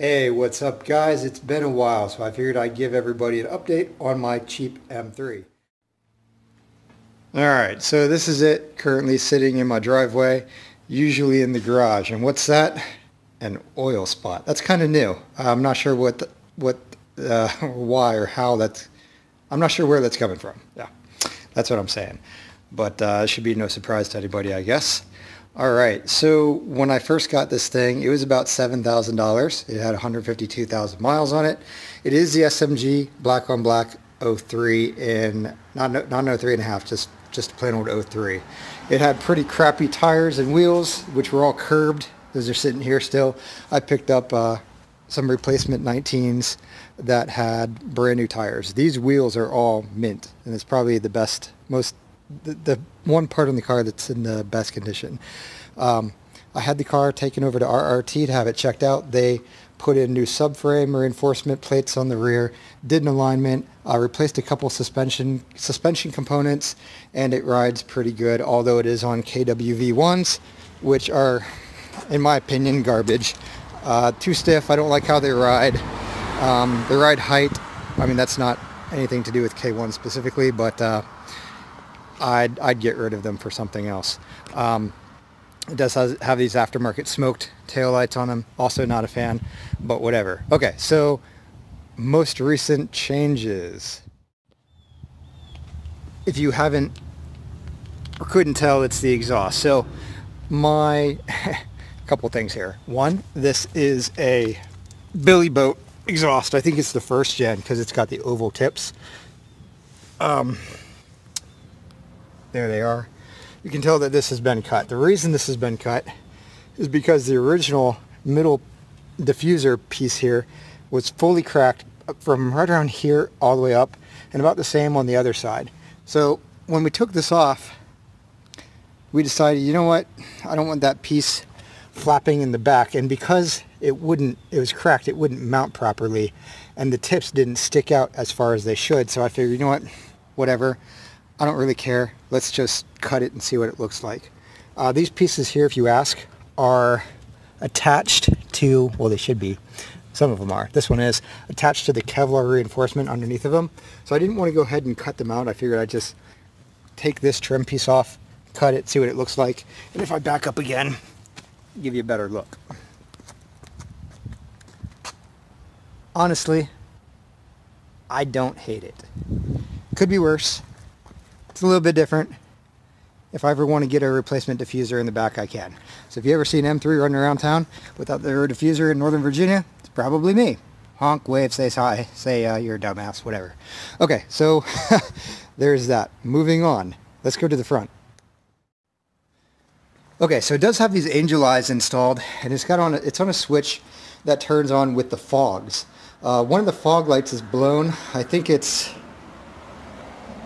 Hey, what's up guys? It's been a while, so I figured I'd give everybody an update on my cheap M3. Alright, so this is it, currently sitting in my driveway, usually in the garage. And what's that? An oil spot. That's kind of new. I'm not sure why or how I'm not sure where that's coming from. Yeah, that's what I'm saying. But it should be no surprise to anybody, I guess. Alright, so when I first got this thing, it was about $7,000. It had 152,000 miles on it. It is the SMG black on black 03 in, not an 03 and a half, just plain old 03. It had pretty crappy tires and wheels, which were all curbed. Those are sitting here still. I picked up some replacement 19s that had brand new tires. These wheels are all mint, and it's probably the best, the one part on the car that's in the best condition. I had the car taken over to RRT to have it checked out. They put in new subframe reinforcement plates on the rear, did an alignment, replaced a couple suspension components, and it rides pretty good, although it is on KWV1s, which are, in my opinion, garbage. Too stiff. I don't like how they ride. The ride height, I mean, that's not anything to do with K1 specifically, but I'd get rid of them for something else. It does have these aftermarket smoked taillights on them. Also not a fan, but whatever. Okay, so most recent changes. If you haven't or couldn't tell, it's the exhaust. So my couple things here. One, this is a Billy Boat exhaust. I think it's the first gen because it's got the oval tips. There they are. You can tell that this has been cut. The reason this has been cut is because the original middle diffuser piece here was fully cracked from right around here all the way up, and about the same on the other side. So when we took this off, we decided, you know what, I don't want that piece flapping in the back, and because it was cracked, it wouldn't mount properly, and the tips didn't stick out as far as they should. So I figured, you know what, whatever, I don't really care. Let's just cut it and see what it looks like. These pieces here, if you ask, are attached to, well, they should be. Some of them are. This one is attached to the Kevlar reinforcement underneath of them. So I didn't want to go ahead and cut them out. I figured I'd just take this trim piece off, cut it, see what it looks like. And if I back up again, give you a better look. Honestly, I don't hate it. Could be worse. It's a little bit different. If I ever want to get a replacement diffuser in the back, I can. So if you ever see an M3 running around town without their diffuser in Northern Virginia, it's probably me. Honk, wave, say hi, say you're a dumbass, whatever. Okay, so there's that. Moving on. Let's go to the front. Okay, so it does have these angel eyes installed, and it's on a switch that turns on with the fogs. One of the fog lights is blown. I think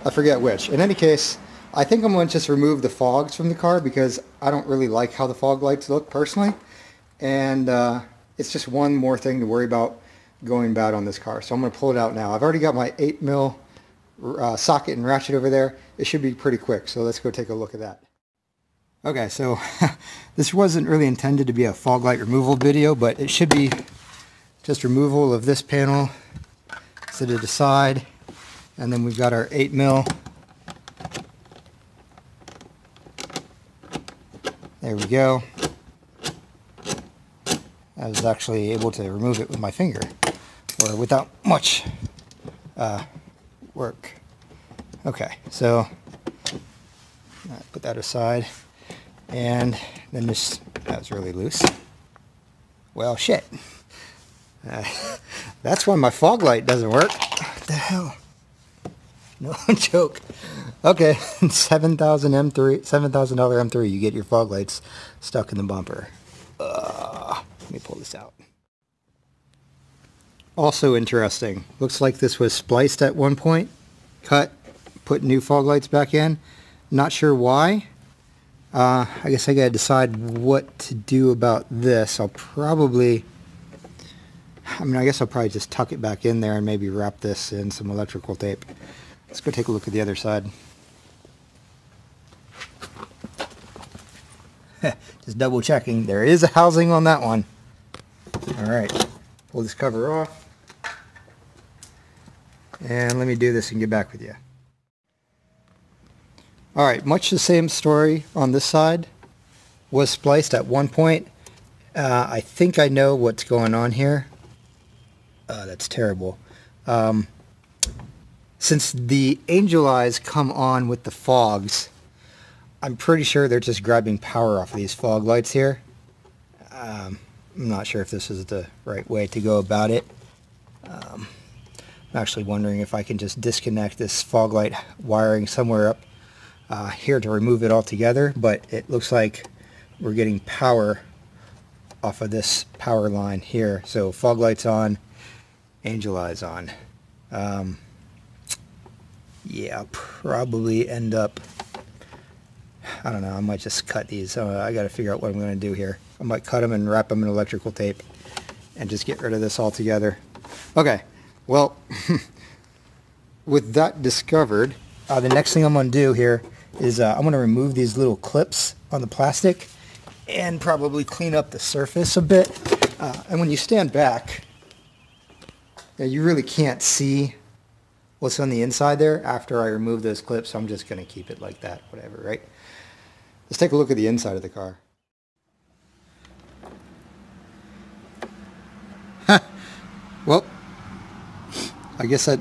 I forget which. In any case, I think I'm going to just remove the fogs from the car because I don't really like how the fog lights look personally. And it's just one more thing to worry about going bad on this car. So I'm going to pull it out now. I've already got my 8mm socket and ratchet over there. It should be pretty quick. So let's go take a look at that. Okay, so this wasn't really intended to be a fog light removal video, but it should be just removal of this panel, set it aside. And then we've got our 8mm. There we go. I was actually able to remove it with my finger, or without much work. Okay, so put that aside. And then that was really loose. Well, shit. That's why my fog light doesn't work. What the hell? No joke. Okay, $7,000 M3, you get your fog lights stuck in the bumper. Let me pull this out. Also interesting, looks like this was spliced at one point, cut, put new fog lights back in. Not sure why. I guess I gotta decide what to do about this. I guess I'll probably just tuck it back in there and maybe wrap this in some electrical tape. Let's go take a look at the other side. Just double checking. There is a housing on that one. Alright. pull this cover off. And let me do this and get back with you. Alright, much the same story on this side. Was spliced at one point. I think I know what's going on here. That's terrible. Since the angel eyes come on with the fogs, I'm pretty sure they're just grabbing power off of these fog lights here. I'm not sure if this is the right way to go about it. I'm actually wondering if I can just disconnect this fog light wiring somewhere up here to remove it altogether, but it looks like we're getting power off of this power line here. So fog lights on, angel eyes on. Yeah, I'll probably end up, I don't know, I might just cut these. I got to figure out what I'm going to do here. I might cut them and wrap them in electrical tape and just get rid of this altogether. Okay, well, with that discovered, the next thing I'm going to do here is I'm going to remove these little clips on the plastic and probably clean up the surface a bit. And when you stand back, you really can't see what's on the inside there after I remove those clips, so I'm just going to keep it like that, whatever, right? Let's take a look at the inside of the car. Well, I guess that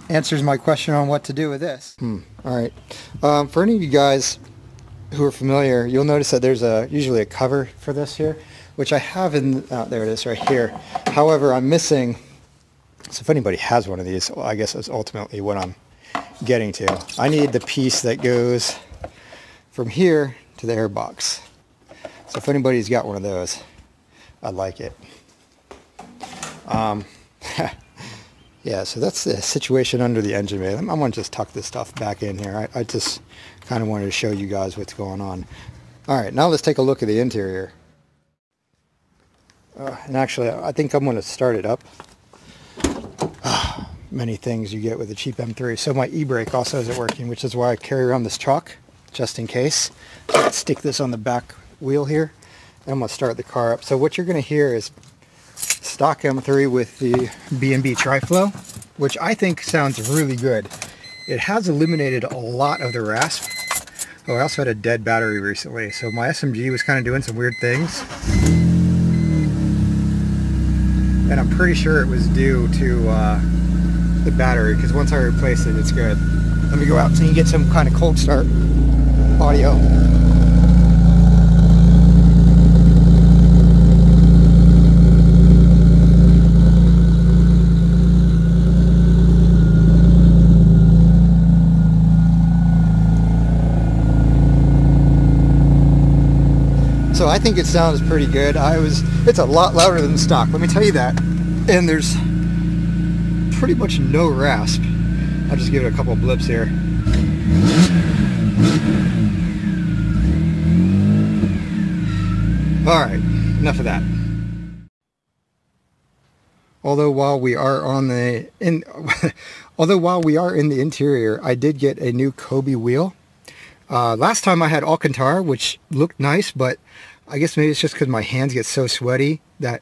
answers my question on what to do with this. Alright, for any of you guys who are familiar, you'll notice that there's usually a cover for this here, which I have in, there it is right here. However, I'm missing, so if anybody has one of these, well, I guess that's ultimately what I'm getting to. I need the piece that goes from here to the airbox. So if anybody's got one of those, I'd like it. Yeah, so that's the situation under the engine bay. I'm going to just tuck this stuff back in here. I just kind of wanted to show you guys what's going on. Alright, now let's take a look at the interior. And actually, I think I'm going to start it up. Many things you get with a cheap M3. So my e-brake also isn't working, which is why I carry around this chalk, just in case. So let's stick this on the back wheel here. And I'm going to start the car up. So what you're going to hear is stock M3 with the B&B Tri-Flow, which I think sounds really good. It has eliminated a lot of the rasp. Oh, I also had a dead battery recently, so my SMG was kind of doing some weird things. And I'm pretty sure it was due to the battery, because once I replaced it, it's good. Let me go out so you can get some kind of cold start audio. So I think it sounds pretty good. It's a lot louder than stock, let me tell you that. And there's pretty much no rasp. I'll just give it a couple blips here. Alright, enough of that. Although while we are in the interior, I did get a new Kobe wheel. Last time I had Alcantara, which looked nice, but I guess maybe it's just because my hands get so sweaty that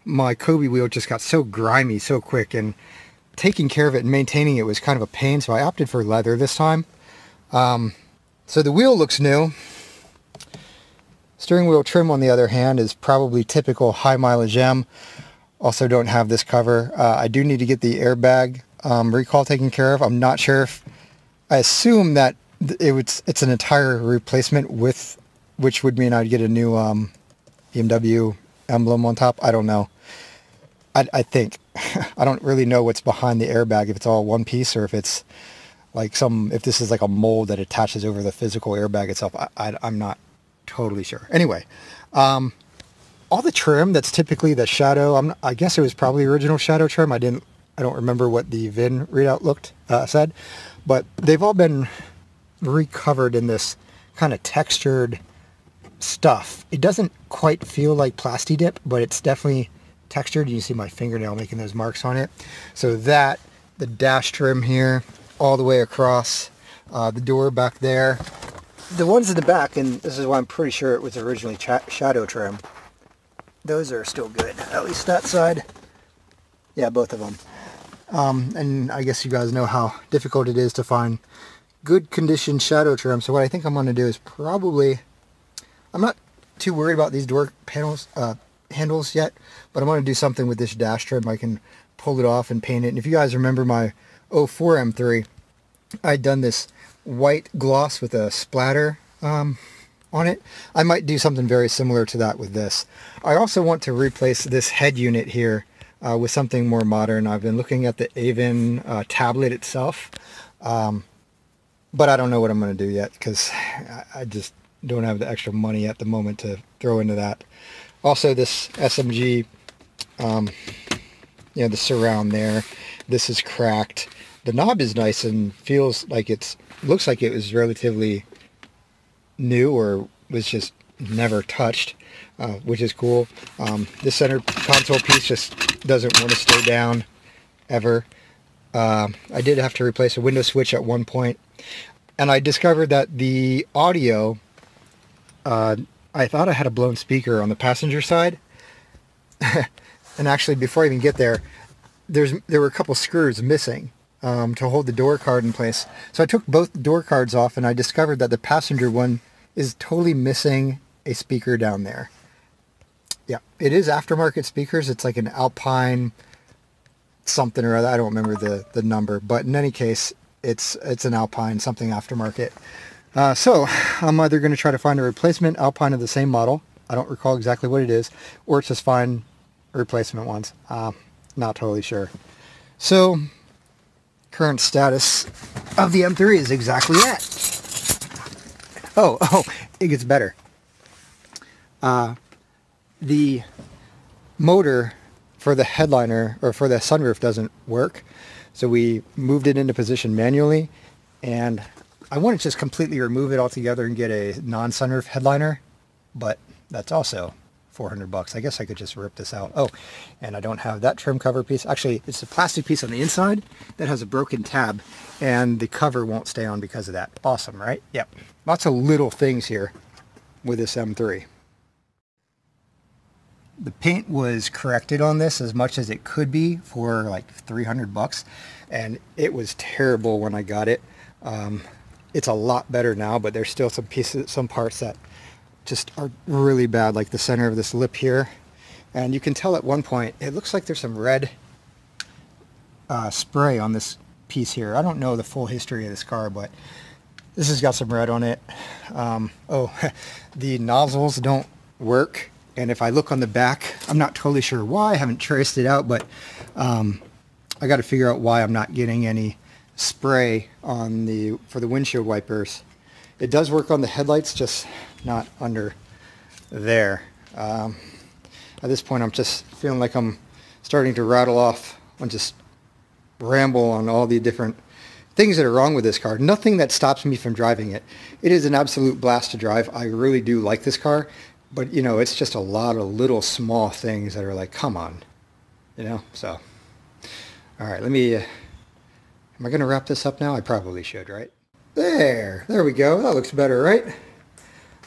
my Kobe wheel just got so grimy so quick, and taking care of it and maintaining it was kind of a pain, so I opted for leather this time. So the wheel looks new. Steering wheel trim, on the other hand, is probably typical high mileage M. Also don't have this cover. I do need to get the airbag recall taken care of. I'm not sure if, I assume that it's an entire replacement, with which would mean I'd get a new BMW emblem on top. I don't know. I think. I don't really know what's behind the airbag, if it's all one piece or if it's like if this is like a mold that attaches over the physical airbag itself. I'm not totally sure. Anyway, all the trim that's typically the Shadow, I guess it was probably original Shadow trim. I don't remember what the VIN readout said, but they've all been recovered in this kind of textured stuff. It doesn't quite feel like Plasti Dip, but it's definitely textured. You see my fingernail making those marks on it. So that, the dash trim here, all the way across, the door back there. The ones in the back, and this is why I'm pretty sure it was originally Shadow trim, those are still good. At least that side. Yeah, both of them. And I guess you guys know how difficult it is to find good condition shadow trim. So what I think I'm going to do is probably, I'm not too worried about these door panels, handles yet, but I'm going to do something with this dash trim. I can pull it off and paint it. And if you guys remember my 04 M3, I'd done this white gloss with a splatter on it. I might do something very similar to that with this. I also want to replace this head unit here with something more modern. I've been looking at the Avon tablet itself, but I don't know what I'm going to do yet because I just don't have the extra money at the moment to throw into that. Also, this SMG, the surround there, this is cracked. The knob is nice and feels like looks like it was relatively new or was just never touched, which is cool. This center console piece just doesn't want to stay down ever. I did have to replace a window switch at one point, and I discovered that the audio, I thought I had a blown speaker on the passenger side, and actually before I even get there, there were a couple screws missing to hold the door card in place. So I took both door cards off, and I discovered that the passenger one is totally missing a speaker down there. Yeah, it is aftermarket speakers. It's like an Alpine something or other. I don't remember the number, but in any case, it's an Alpine something aftermarket. So I'm either going to try to find a replacement Alpine of the same model. I don't recall exactly what it is, or just find replacement ones. Not totally sure. So current status of the M3 is exactly that. Oh, it gets better. The motor for the headliner or for the sunroof doesn't work, so we moved it into position manually, and I want to just completely remove it altogether and get a non-sunroof headliner, but that's also $400. I guess I could just rip this out. Oh, and I don't have that trim cover piece. Actually, it's a plastic piece on the inside that has a broken tab, and the cover won't stay on because of that. Awesome, right? Yep. Lots of little things here with this M3. The paint was corrected on this as much as it could be for like $300, and it was terrible when I got it. It's a lot better now, but there's still some parts that just are really bad, like the center of this lip here. And you can tell at one point, it looks like there's some red spray on this piece here. I don't know the full history of this car, but this has got some red on it. The nozzles don't work. And if I look on the back, I'm not totally sure why. I haven't traced it out, but I got to figure out why I'm not getting any spray on for the windshield wipers. It does work on the headlights, just not under there. At this point, I'm just feeling like I'm starting to rattle off and just ramble on all the different things that are wrong with this car. Nothing that stops me from driving it. It is an absolute blast to drive. I really do like this car, but you know, it's just a lot of little small things that are like, come on, you know. So all right, am I gonna wrap this up now? I probably should, right? There we go. That looks better, right?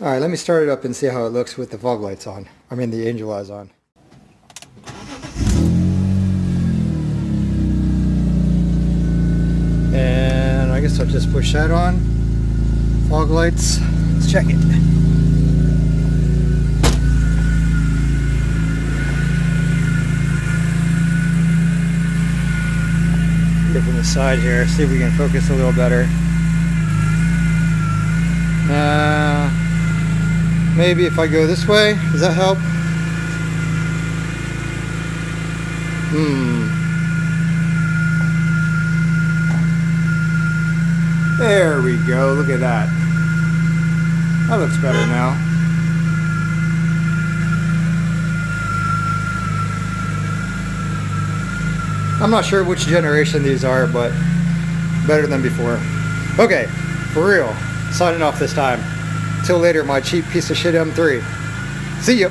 All right, let me start it up and see how it looks with the fog lights on. I mean the angel eyes on. And I guess I'll just push that on. Fog lights. Let's check it. Get from the side here, see if we can focus a little better. Maybe if I go this way, does that help? There we go, look at that. That looks better now. I'm not sure which generation these are, but better than before. Okay, for real, signing off this time. Till later, my cheap piece of shit M3. See ya.